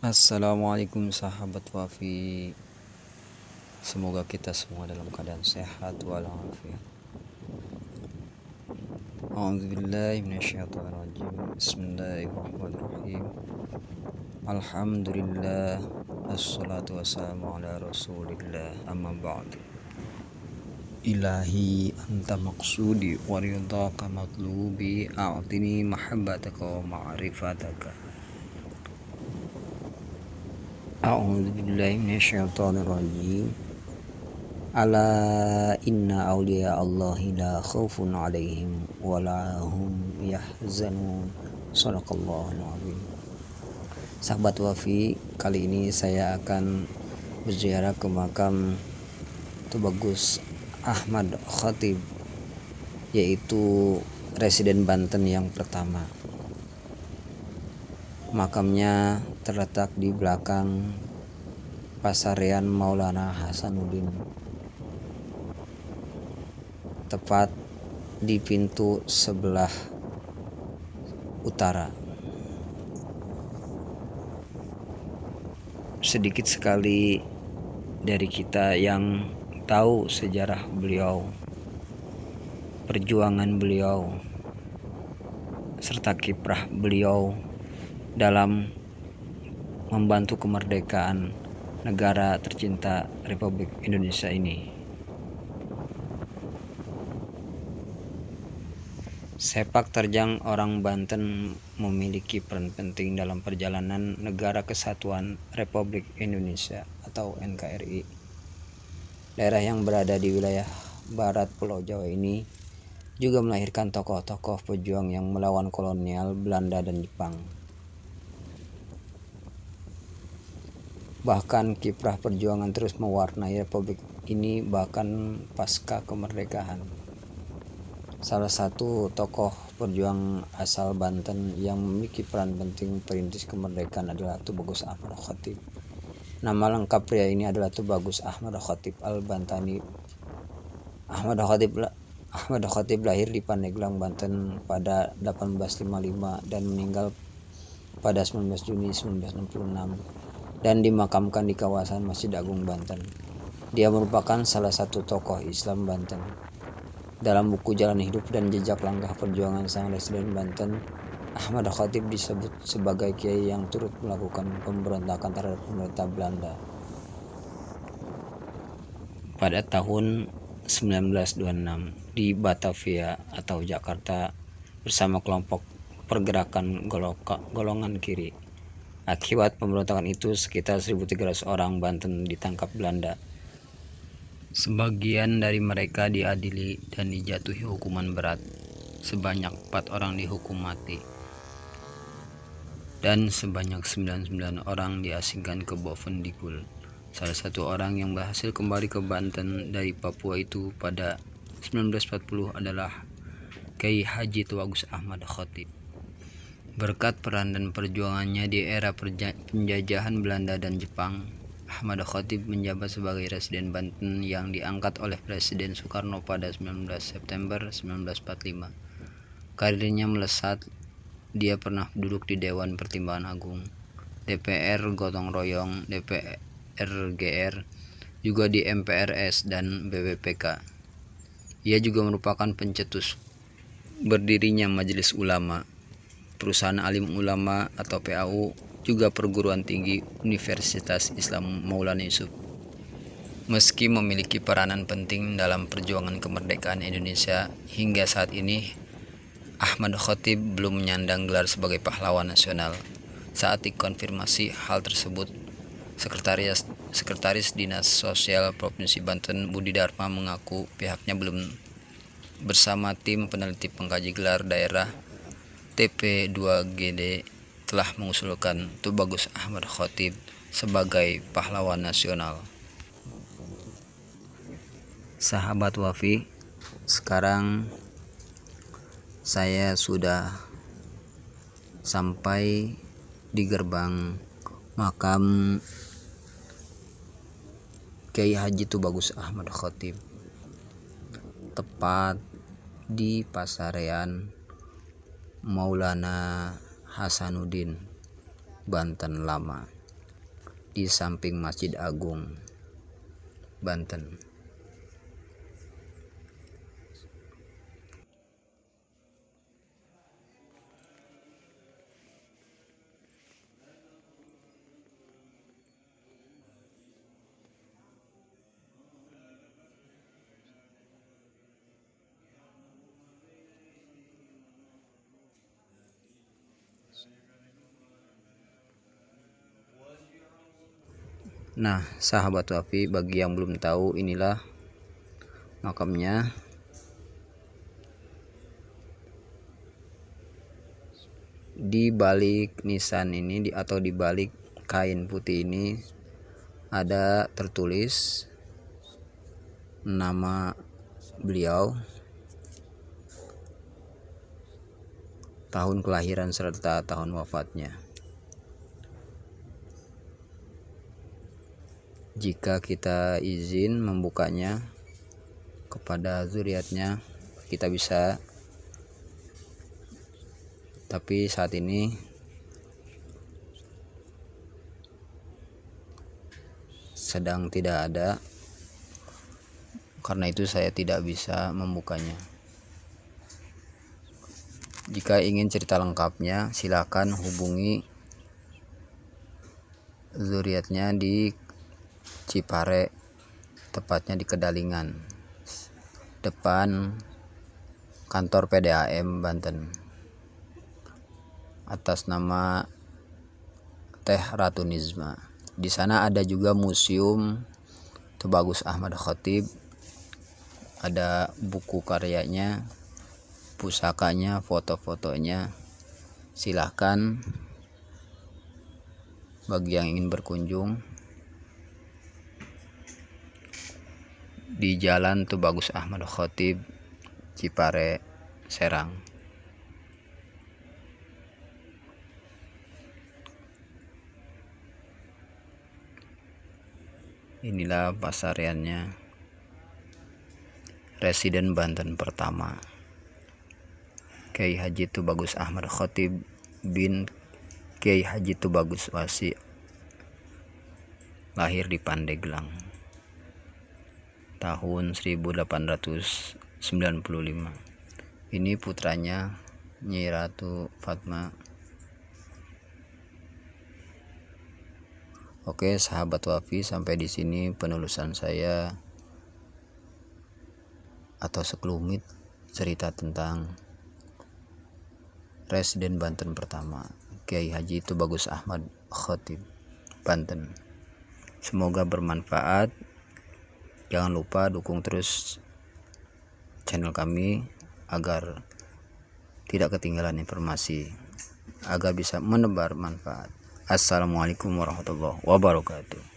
Assalamualaikum sahabat Wafi. Semoga kita semua dalam keadaan sehat walafiat. A'udzubillahi minasyaitonirrajim. Bismillahirrahmanirrahim. Alhamdulillah, assalatu wassalamu ala rasulillah, amma ba'du. Ilahi anta maqsudi wa ridhaka matlubi, a'tini mahabbataka wa ma'rifataka. A'udzubillahi minasyaitonirrajim. Ala inna awliya Allahi la khaufun alaihim wa la hum yahzanun. Shadaqallahul azim. Sahabat Wafi, kali ini saya akan berziarah ke makam Tubagus Ahmad Khatib, yaitu Residen Banten yang pertama. Makamnya terletak di belakang Pasarean Maulana Hasanuddin, tepat di pintu sebelah utara. Sedikit sekali dari kita yang tahu sejarah beliau, perjuangan beliau, serta kiprah beliau dalam membantu kemerdekaan negara tercinta Republik Indonesia ini. Sepak terjang orang Banten memiliki peran penting dalam perjalanan Negara Kesatuan Republik Indonesia atau NKRI. Daerah yang berada di wilayah barat Pulau Jawa ini juga melahirkan tokoh-tokoh pejuang yang melawan kolonial Belanda dan Jepang. Bahkan kiprah perjuangan terus mewarnai republik ini bahkan pasca kemerdekaan. Salah satu tokoh perjuang asal Banten yang memiliki peran penting perintis kemerdekaan adalah Tubagus Ahmad Khatib. Nama lengkap pria ini adalah Tubagus Ahmad Khatib Al-Bantani. Ahmad Khatib lahir di Pandeglang, Banten pada 1855 dan meninggal pada 19 Juni 1966. Dan dimakamkan di kawasan Masjid Agung Banten. Dia merupakan salah satu tokoh Islam Banten. Dalam buku Jalan Hidup dan Jejak Langkah Perjuangan Sang Residen Banten, Ahmad Khatib disebut sebagai kiai yang turut melakukan pemberontakan terhadap pemerintah Belanda. Pada tahun 1926 di Batavia atau Jakarta bersama kelompok pergerakan golongan kiri. Akibat pemberontakan itu, sekitar 1.300 orang Banten ditangkap Belanda. Sebagian dari mereka diadili dan dijatuhi hukuman berat. Sebanyak 4 orang dihukum mati. Dan sebanyak 99 orang diasingkan ke Bovendigul. Salah satu orang yang berhasil kembali ke Banten dari Papua itu pada 1940 adalah Kiai Haji Tubagus Ahmad Khatib. Berkat peran dan perjuangannya di era penjajahan Belanda dan Jepang, Ahmad Khatib menjabat sebagai Residen Banten yang diangkat oleh Presiden Soekarno pada 19 September 1945. Karirnya melesat. Dia pernah duduk di Dewan Pertimbangan Agung, DPR Gotong Royong, DPR GR, juga di MPRS dan BPPK. Ia juga merupakan pencetus berdirinya Majelis Ulama, Perusahaan Alim Ulama atau PAU, juga perguruan tinggi Universitas Islam Maulana Yusuf. Meski memiliki peranan penting dalam perjuangan kemerdekaan Indonesia hingga saat ini, Ahmad Khatib belum menyandang gelar sebagai pahlawan nasional. Saat dikonfirmasi hal tersebut, Sekretaris Dinas Sosial Provinsi Banten Budi Dharma mengaku pihaknya belum bersama tim peneliti pengkaji gelar daerah TP2GD telah mengusulkan Tubagus Ahmad Khatib sebagai pahlawan nasional. Sahabat Wafi, sekarang saya sudah sampai di gerbang makam Kiai Haji Tubagus Ahmad Khatib, tepat di Pasarean Maulana Hasanuddin, Banten Lama. di samping Masjid Agung, Banten. Nah, sahabat Wafi, bagi yang belum tahu, inilah makamnya. Di balik nisan ini atau di balik kain putih ini ada tertulis nama beliau, tahun kelahiran serta tahun wafatnya. Jika kita izin membukanya kepada zuriatnya, kita bisa, tapi saat ini sedang tidak ada, karena itu saya tidak bisa membukanya. Jika ingin cerita lengkapnya, silakan hubungi zuriatnya di Cipare, tepatnya di Kedalingan, depan kantor PDAM Banten, atas nama Teh Ratu Nizma. Di sana ada juga museum Tubagus Ahmad Khatib, ada buku karyanya, pusakanya, foto-fotonya. Silahkan bagi yang ingin berkunjung di Jalan Tubagus Ahmad Khatib, Cipare, Serang. Inilah pasariannya. Residen Banten pertama, Kiai Haji Tubagus Ahmad Khatib bin Kiai Haji Tubagus Wasi, lahir di Pandeglang tahun 1895. Ini putranya Nyi Ratu Fatma. Oke, sahabat Wafi, sampai di sini penulisan saya atau sekelumit cerita tentang Residen Banten pertama, Kiai Haji Tubagus Ahmad Khatib, Banten. Semoga bermanfaat. Jangan lupa dukung terus channel kami agar tidak ketinggalan informasi, agar bisa menebar manfaat. Assalamualaikum warahmatullahi wabarakatuh.